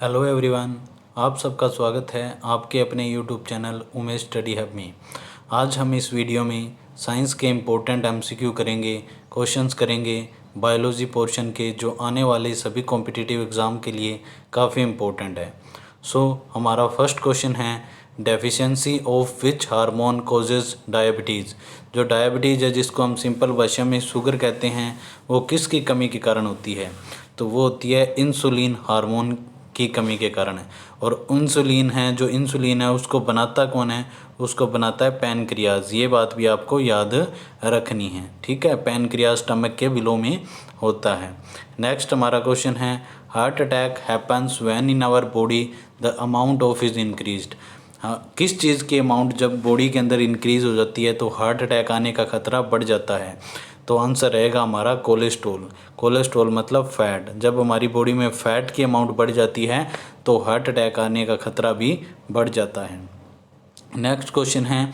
Hello everyone, आप सबका स्वागत है आपके अपने YouTube channel Umesh study hub में। आज हम इस वीडियो में साइंस के इम्पोर्टेंट एमसीक्यू करेंगे, क्वेश्चंस करेंगे बायोलॉजी पोर्शन के, जो आने वाले सभी कॉम्पिटिटिव एग्ज़ाम के लिए काफ़ी इम्पोर्टेंट है। हमारा फर्स्ट क्वेश्चन है, deficiency of which hormone causes diabetes. जो डायबिटीज़ है, जिसको हम सिंपल भाषा में शुगर कहते हैं, वो किसकी कमी के कारण होती है? तो वो होती है इंसुलिन हार्मोन की कमी के कारण है। और इंसुलिन है, जो इंसुलिन है उसको बनाता कौन है? उसको बनाता है पैनक्रियाज। ये बात भी आपको याद रखनी है, ठीक है। पैनक्रियाज स्टमक के बिलो में होता है। नेक्स्ट हमारा क्वेश्चन है, heart attack happens when in our body the amount of is increased. हाँ, किस चीज़ की अमाउंट जब बॉडी के अंदर इंक्रीज़ हो जाती है तो हार्ट अटैक आने का खतरा बढ़ जाता है? तो आंसर रहेगा हमारा कोलेस्ट्रॉल। कोलेस्ट्रॉल मतलब फ़ैट। जब हमारी बॉडी में फ़ैट की अमाउंट बढ़ जाती है तो हार्ट अटैक आने का खतरा भी बढ़ जाता है। नेक्स्ट क्वेश्चन है,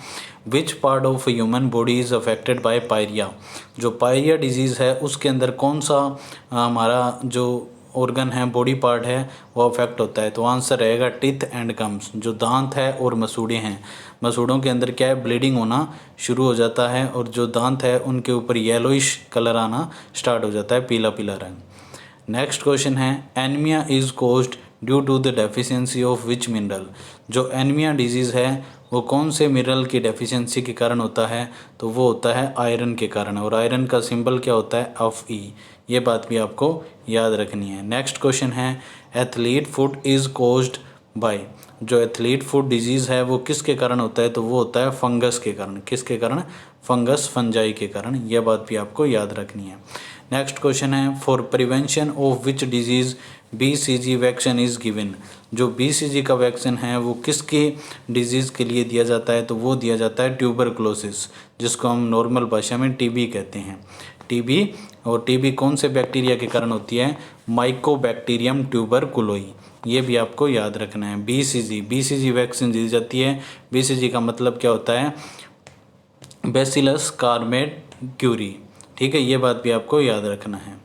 which part of human body is affected by pyorrhea. जो पायरिया डिजीज़ है उसके अंदर कौन सा हमारा जो ऑर्गन है, बॉडी पार्ट है, वो अफेक्ट होता है? तो आंसर रहेगा टिथ एंड गम्स। जो दांत है और मसूड़े हैं, मसूड़ों के अंदर क्या है, ब्लीडिंग होना शुरू हो जाता है और जो दांत है उनके ऊपर येलोइश कलर आना स्टार्ट हो जाता है, पीला पीला रंग। नेक्स्ट क्वेश्चन है, anaemia is caused due to the deficiency of which mineral. जो एनीमिया डिजीज़ है वो कौन से मिनरल की डेफिशिएंसी के कारण होता है? तो वो होता है आयरन के कारण। और आयरन का सिंबल क्या होता है? Fe। ये बात भी आपको याद रखनी है। नेक्स्ट क्वेश्चन है, athlete foot is caused bye. जो एथलीट फुट डिजीज़ है वो किसके कारण होता है? तो वो होता है फंगस के कारण। किसके कारण? फंगस, फंजाई के कारण। यह बात भी आपको याद रखनी है। नेक्स्ट क्वेश्चन है, for prevention of which disease BCG vaccine is given. जो BCG का वैक्सीन है वो किसके डिजीज़ के लिए दिया जाता है? तो वो दिया जाता है ट्यूबरकुलोसिस, जिसको हम नॉर्मल भाषा में TB कहते हैं। TB, और TB कौन से बैक्टीरिया के कारण होती है? माइकोबैक्टीरियम ट्यूबरकुलोई। ये भी आपको याद रखना है। BCG वैक्सीन दी जाती है। BCG का मतलब क्या होता है? बैसिलस कार्मेट-क्यूरी, ठीक है। ये बात भी आपको याद रखना है।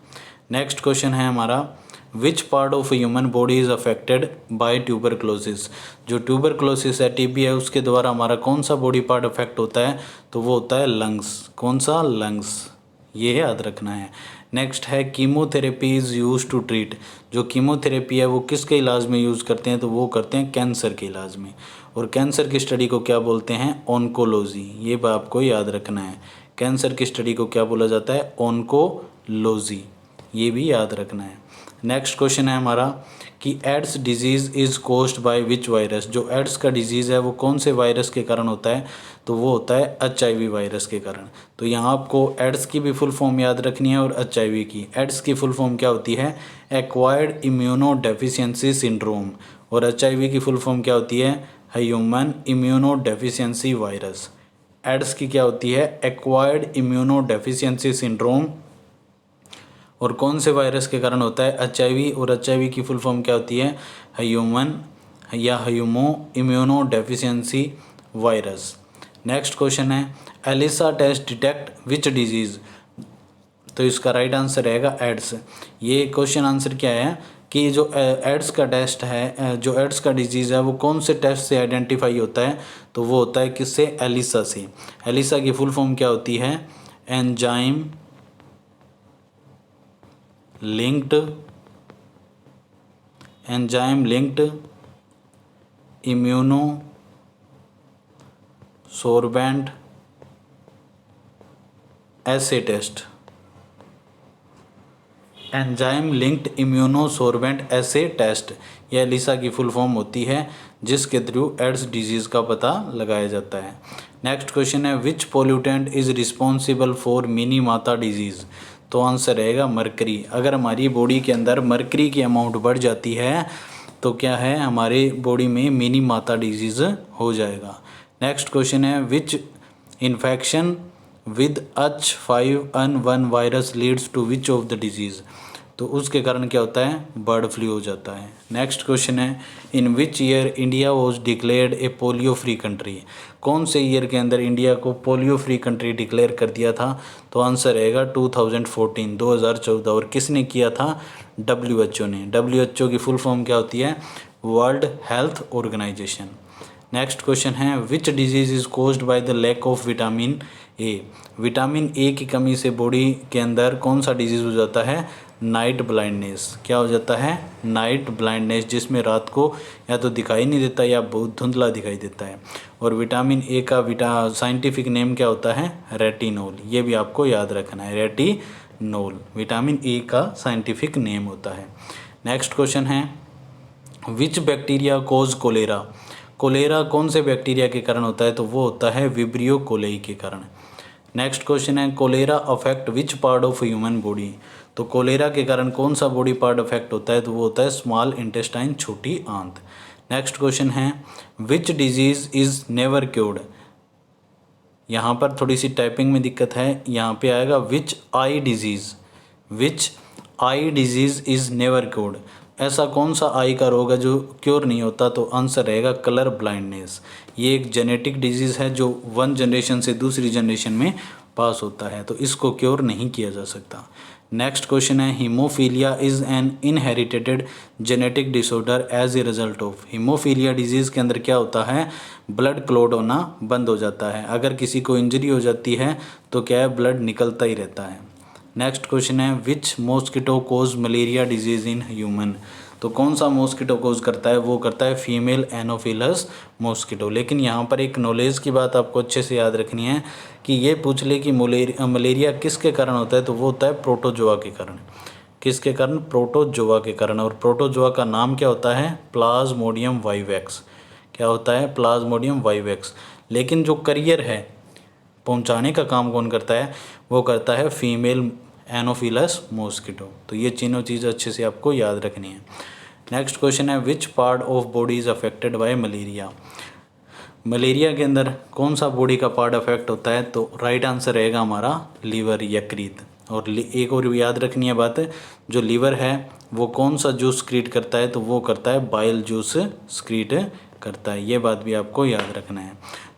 नेक्स्ट क्वेश्चन है हमारा, विच part of human body is affected bye tuberculosis. जो ट्यूबरकुलोसिस है, TB है, उसके द्वारा हमारा कौन सा बॉडी पार्ट अफेक्ट होता है? तो वो होता है लंग्स। कौन सा? लंग्स। ये याद रखना है। नेक्स्ट है, chemotherapy is use to treat. जो कीमोथेरेपी है वो किसके इलाज में यूज़ करते हैं? तो वो करते हैं कैंसर के इलाज में। और कैंसर की स्टडी को क्या बोलते हैं? ऑन्कोलॉजी। ये बात आपको याद रखना है। कैंसर की स्टडी को क्या बोला जाता है? ऑन्कोलॉजी। ये भी याद रखना है। नेक्स्ट क्वेश्चन है हमारा कि AIDS disease is caused by which virus. जो एड्स का डिजीज़ है वो कौन से वायरस के कारण होता है? तो वो होता है HIV वायरस के कारण। तो यहाँ आपको एड्स की भी फुल फॉर्म याद रखनी है और HIV की। एड्स की फुल फॉर्म क्या होती है? Acquired immunodeficiency syndrome. और HIV की फुल फॉर्म क्या होती है? Human immuno deficiency virus. AIDS की क्या होती है? Acquired immunodeficiency syndrome. और कौन से वायरस के कारण होता है? HIV। और HIV की फुल फॉर्म क्या होती है? ह्यूमन या human immuno deficiency virus. Next question है, ELISA test detect which disease. तो इसका राइट आंसर रहेगा एड्स। ये क्वेश्चन आंसर क्या है कि जो एड्स का टेस्ट है, जो एड्स का डिजीज़ है वो कौन से टेस्ट से आइडेंटिफाई होता है? तो वो होता है किससे? एलिसा से। एलिसा की फुल फॉर्म क्या होती है? एंजाइम लिंक्ड इम्यूनो सोर्बेंट एसे टेस्ट। एंजाइम लिंक्ड इम्यूनो सोर्बेंट एसे टेस्ट, यह एलिसा की फुल फॉर्म होती है, जिसके थ्रू एड्स डिजीज़ का पता लगाया जाता है। नेक्स्ट क्वेश्चन है, which pollutant is responsible for Minamata disease. तो आंसर रहेगा मरकरी। अगर हमारी बॉडी के अंदर मरकरी की अमाउंट बढ़ जाती है तो क्या है, हमारे बॉडी में मिनी माता डिजीज़ हो जाएगा। नेक्स्ट क्वेश्चन है, which infection with H5N1 virus leads to which of the disease. तो उसके कारण क्या होता है, बर्ड फ्लू हो जाता है। नेक्स्ट क्वेश्चन है, in which year India was declared a polio free country. कौन से ईयर के अंदर इंडिया को पोलियो फ्री कंट्री डिक्लेयर कर दिया था? तो आंसर रहेगा 2014, 2014। और किसने किया था? WHO ने। WHO की फुल फॉर्म क्या होती है? World health organisation. Next question है, which disease is caused by the lack of vitamin A. Vitamin A की कमी से बॉडी के अंदर कौन सा डिजीज़ हो जाता है? Night blindness. क्या हो जाता है? नाइट ब्लाइंडनेस, जिसमें रात को या तो दिखाई नहीं देता या बहुत धुंधला दिखाई देता है। और विटामिन ए का साइंटिफिक नेम क्या होता है? रेटिनोल। ये भी आपको याद रखना है, रेटिनोल विटामिन ए का साइंटिफिक नेम होता है। नेक्स्ट क्वेश्चन है, which bacteria cause cholera. Cholera कौन से बैक्टीरिया के कारण होता है? तो वो होता है विब्रियो कोलेई के कारण। नेक्स्ट क्वेश्चन है, cholera affect which part of human body. तो कोलेरा के कारण कौन सा बॉडी पार्ट अफेक्ट होता है? तो वो होता है स्मॉल इंटेस्टाइन, छोटी आंत। नेक्स्ट क्वेश्चन है, which disease is never cured. यहाँ पर थोड़ी सी टाइपिंग में दिक्कत है, यहाँ पे आएगा which eye disease. Which eye disease is never cured. ऐसा कौन सा आई का रोग है जो क्योर नहीं होता? तो आंसर रहेगा कलर ब्लाइंडनेस। ये एक जेनेटिक डिजीज़ है जो वन जनरेशन से दूसरी जनरेशन में पास होता है, तो इसको क्योर नहीं किया जा सकता। नेक्स्ट क्वेश्चन है, haemophilia is an inherited genetic disorder as a result of. Haemophilia disease के अंदर क्या होता है? ब्लड क्लॉट होना बंद हो जाता है। अगर किसी को इंजरी हो जाती है तो क्या है, ब्लड निकलता ही रहता है। नेक्स्ट क्वेश्चन है, which mosquito cause malaria disease in human. तो कौन सा मॉस्किटो कोज करता है? वो करता है फीमेल एनोफिलस मॉस्किटो। लेकिन यहाँ पर एक नॉलेज की बात आपको अच्छे से याद रखनी है कि ये पूछ ले कि मलेरिया किसके कारण होता है, तो वो होता है प्रोटोजोआ के कारण। किसके कारण? प्रोटोजोआ के कारण। और प्रोटोजोआ का नाम क्या होता है? Plasmodium vivax. क्या होता है? Plasmodium vivax. लेकिन जो करियर है, पहुंचाने का काम कौन करता है? वो करता है फीमेल एनोफिलस मॉस्किटो। तो ये तीनों चीज़ अच्छे से आपको याद रखनी है। नेक्स्ट क्वेश्चन है, which part of body is affected bye malaria. Malaria के अंदर कौन सा बॉडी का पार्ट अफेक्ट होता है? तो राइट आंसर रहेगा हमारा लीवर, यकृत। और एक और याद रखनी है बात, जो लीवर है वो कौन सा जूस स्क्रीट करता है? तो वो करता है बाइल जूस स्क्रीट करता है। ये बात भी आपको याद रखना है।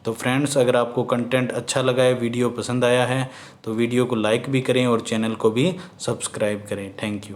तो फ्रेंड्स, अगर आपको कंटेंट अच्छा लगा है, वीडियो पसंद आया है, तो वीडियो को लाइक भी करें और चैनल को भी सब्सक्राइब करें। Thank you.